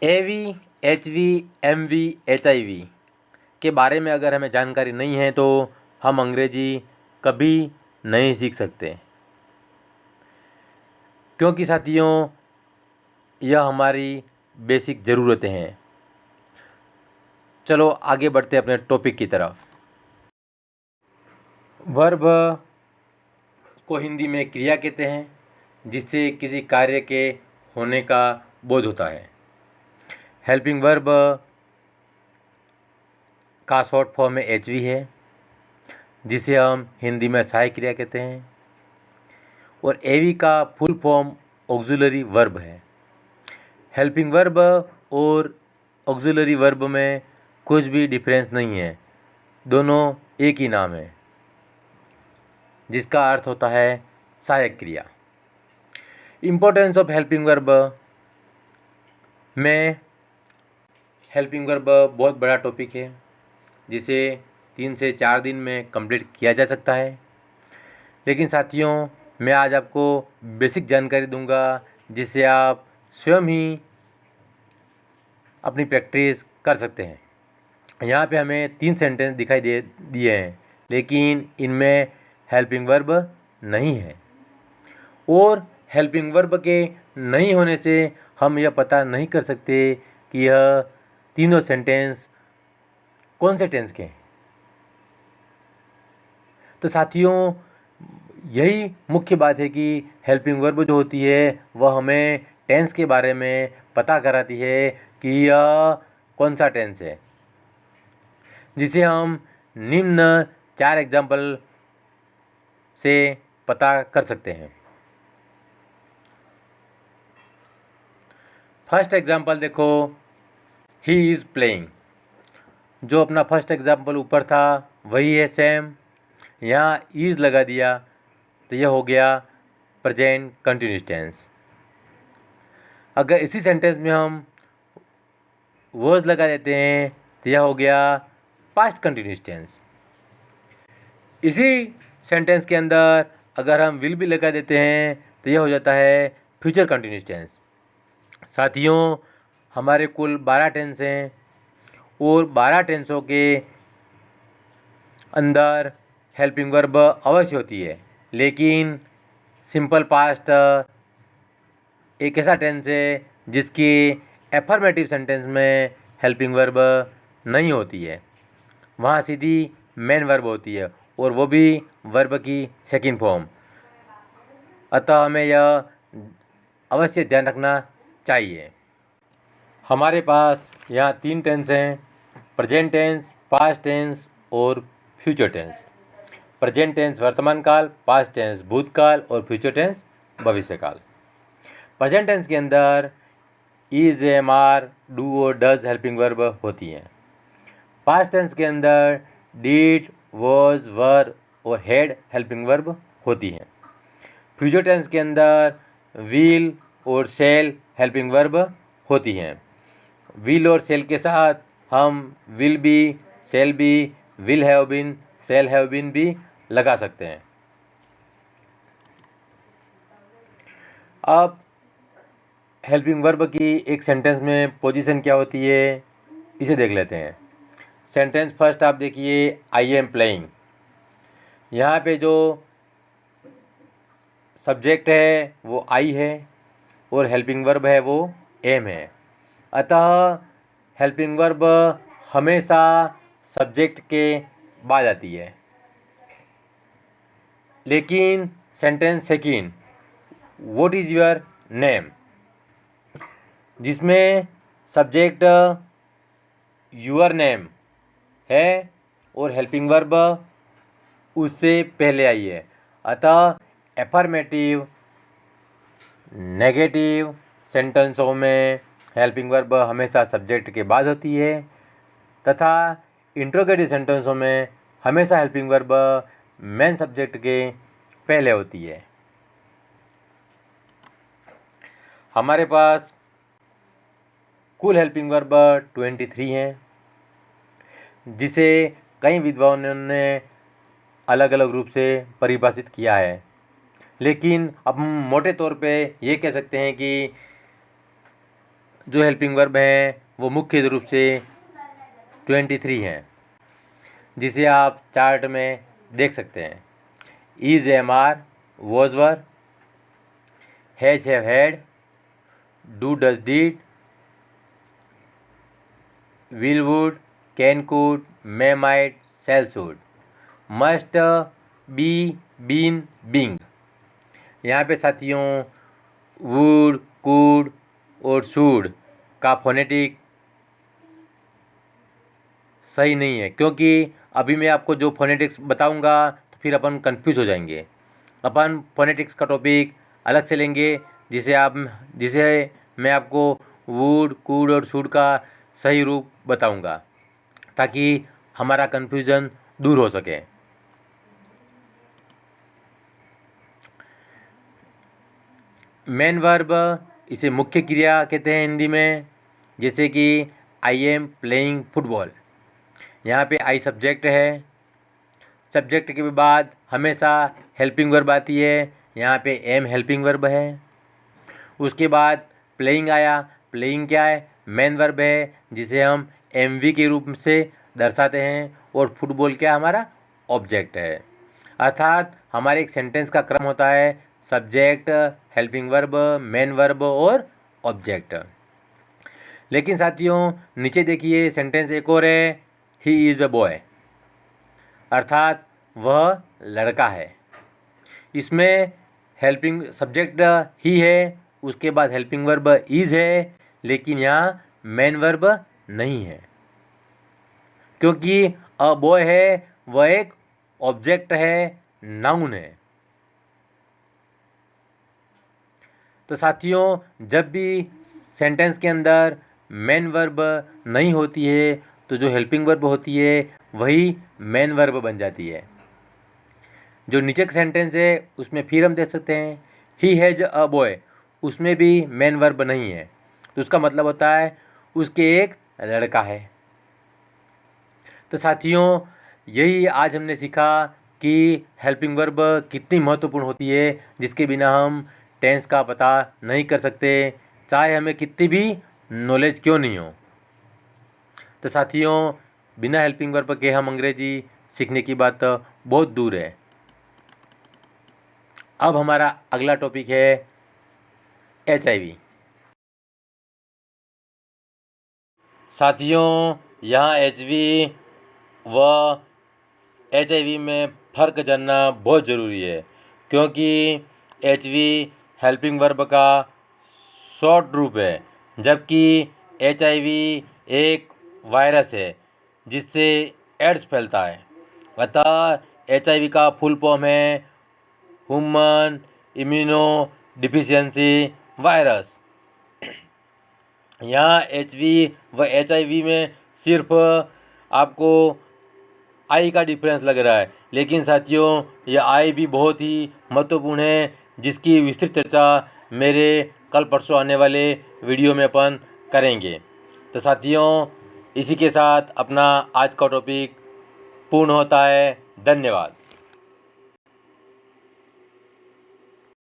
AV, HV, MV, HIV के बारे में अगर हमें जानकारी नहीं है तो हम अंग्रेजी कभी नहीं सीख सकते, क्योंकि साथियों यह हमारी बेसिक ज़रूरतें हैं। चलो आगे बढ़ते अपने टॉपिक की तरफ। वर्ब को हिंदी में क्रिया कहते हैं, जिससे किसी कार्य के होने का बोध होता है। हेल्पिंग वर्ब का शॉर्ट फॉर्म में HV है, जिसे हम हिंदी में सहायक क्रिया कहते हैं, और AV का फुल फॉर्म ऑक्सिलरी वर्ब है। हेल्पिंग वर्ब और ऑक्सिलरी वर्ब में कुछ भी डिफरेंस नहीं है, दोनों एक ही नाम है, जिसका अर्थ होता है सहायक क्रिया। इम्पोर्टेंस ऑफ हेल्पिंग वर्ब में हेल्पिंग वर्ब बहुत बड़ा टॉपिक है, जिसे 3 से 4 दिन में कंप्लीट किया जा सकता है। लेकिन साथियों मैं आज आपको बेसिक जानकारी दूंगा, जिससे आप स्वयं ही अपनी प्रैक्टिस कर सकते हैं। यहाँ पे हमें 3 सेंटेंस दिखाई दिए हैं, लेकिन इनमें हेल्पिंग वर्ब नहीं है, और हेल्पिंग वर्ब के नहीं होने से हम यह पता नहीं कर सकते कि यह तीनों सेंटेंस कौन से टेंस के हैं। तो साथियों यही मुख्य बात है कि हेल्पिंग वर्ब जो होती है वह हमें टेंस के बारे में पता कराती है कि यह कौन सा टेंस है, जिसे हम निम्न 4 एग्जाम्पल से पता कर सकते हैं। फर्स्ट एग्जाम्पल देखो, ही इज़ प्लेइंग। जो अपना फर्स्ट एग्जाम्पल ऊपर था वही है सेम। यहाँ इज़ लगा दिया तो यह हो गया प्रेजेंट कंटिन्यूस टेंस। अगर इसी सेंटेंस में हम वर्ज लगा देते हैं तो यह हो गया पास्ट कंटिन्यूस टेंस। इसी सेंटेंस के अंदर अगर हम विल भी लगा देते हैं तो यह हो जाता है फ्यूचर कंटिन्यूस टेंस। साथियों हमारे कुल 12 टेंस हैं, और 12 टेंसों के अंदर हेल्पिंग वर्ब अवश्य होती है, लेकिन सिंपल पास्ट एक ऐसा टेंस है जिसकी एफर्मेटिव सेंटेंस में हेल्पिंग वर्ब नहीं होती है। वहाँ सीधी मेन वर्ब होती है, और वो भी वर्ब की सेकंड फॉर्म। अतः हमें यह अवश्य ध्यान रखना चाहिए। हमारे पास यहाँ 3 टेंस हैं, प्रेजेंट टेंस, पास्ट टेंस और फ्यूचर टेंस। प्रेजेंट टेंस वर्तमान काल, पास्ट टेंस भूतकाल और फ्यूचर टेंस भविष्यकाल। प्रेजेंट टेंस के अंदर इज, एम, आर, डू और डज हेल्पिंग वर्ब होती हैं। पास्ट टेंस के अंदर डिड, वॉज, वर और हैड हेल्पिंग वर्ब होती हैं। फ्यूचर टेंस के अंदर विल और शैल हेल्पिंग वर्ब होती हैं। विल और शैल के साथ हम will be, shall be, will have been, shall have been भी लगा सकते हैं। अब हेल्पिंग वर्ब की एक सेंटेंस में पोजीशन क्या होती है इसे देख लेते हैं। सेंटेंस फर्स्ट आप देखिए, आई एम प्लेइंग। यहाँ पे जो सब्जेक्ट है वो आई है और हेल्पिंग वर्ब है वो एम है। अतः हेल्पिंग वर्ब हमेशा सब्जेक्ट के बाद आती है। लेकिन sentence second, what is your name, जिसमें सब्जेक्ट योर नेम है और हेल्पिंग वर्ब उससे पहले आई है। अतः एफर्मेटिव, नेगेटिव सेंटेंसों में हेल्पिंग वर्ब हमेशा सब्जेक्ट के बाद होती है, तथा इंट्रोगेटिव सेंटेंसों में हमेशा हेल्पिंग वर्ब मेन सब्जेक्ट के पहले होती है। हमारे पास कुल हेल्पिंग वर्ब 23 हैं, जिसे कई विद्वानों ने अलग अलग रूप से परिभाषित किया है। लेकिन अब हम मोटे तौर पे ये कह सकते हैं कि जो हेल्पिंग वर्ब हैं वो मुख्य रूप से 23 हैं, जिसे आप चार्ट में देख सकते हैं। Is, am are, was were, has, have, had, do, does, did, will, would, can, could, may, might, shall, should, must, be, been, being. यहाँ पे साथियों वुड, कुड और शुड का फोनेटिक सही नहीं है, क्योंकि अभी मैं आपको जो फोनेटिक्स बताऊंगा तो फिर अपन कंफ्यूज हो जाएंगे। अपन फोनेटिक्स का टॉपिक अलग से लेंगे, जिसे मैं आपको वुड, कुड और शुड का सही रूप बताऊंगा, ताकि हमारा कन्फ्यूज़न दूर हो सके। मेन वर्ब, इसे मुख्य क्रिया कहते हैं हिंदी में, जैसे कि आई एम प्लेइंग फुटबॉल। यहाँ पे आई सब्जेक्ट है, सब्जेक्ट के बाद हमेशा हेल्पिंग वर्ब आती है। यहाँ पे एम हेल्पिंग वर्ब है। उसके बाद प्लेइंग आया, प्लेइंग क्या है? मेन वर्ब है, जिसे हम एम वी के रूप से दर्शाते हैं। और फुटबॉल क्या हमारा ऑब्जेक्ट है। अर्थात हमारे एक सेंटेंस का क्रम होता है subject, helping verb, main verb और ऑब्जेक्ट। लेकिन साथियों नीचे देखिए सेंटेंस एक और है, ही इज़ अ बॉय, अर्थात वह लड़का है। इसमें हेल्पिंग सब्जेक्ट ही है, उसके बाद हेल्पिंग वर्ब इज़ है, लेकिन यहाँ मेन वर्ब नहीं है, क्योंकि अ बॉय है वह एक ऑब्जेक्ट है, नाउन है। तो साथियों जब भी सेंटेंस के अंदर मेन वर्ब नहीं होती है तो जो हेल्पिंग वर्ब होती है वही मेन वर्ब बन जाती है। जो नीचे का सेंटेंस है उसमें फिर हम देख सकते हैं ही हैज़ अ बॉय, उसमें भी मेन वर्ब नहीं है, तो उसका मतलब होता है उसके एक लड़का है। तो साथियों यही आज हमने सीखा कि हेल्पिंग वर्ब कितनी महत्वपूर्ण होती है, जिसके बिना हम टेंस का पता नहीं कर सकते, चाहे हमें कितनी भी नॉलेज क्यों नहीं हो। तो साथियों बिना हेल्पिंग वर्ब के हम अंग्रेजी सीखने की बात बहुत दूर है। अब हमारा अगला टॉपिक है HIV। साथियों यहाँ व HIV में फ़र्क जानना बहुत ज़रूरी है, क्योंकि HIV हेल्पिंग वर्ब का शॉर्ट रूप है, जबकि HIV एक वायरस है जिससे एड्स फैलता है। अतः HIV का फुल फॉर्म है ह्यूमन इम्यूनो डिफिशियंसी वायरस। यहाँ HV व HIV में सिर्फ आपको आई का डिफरेंस लग रहा है, लेकिन साथियों यह आई भी बहुत ही महत्वपूर्ण है, जिसकी विस्तृत चर्चा मेरे कल परसों आने वाले वीडियो में अपन करेंगे। तो साथियों इसी के साथ अपना आज का टॉपिक पूर्ण होता है। धन्यवाद।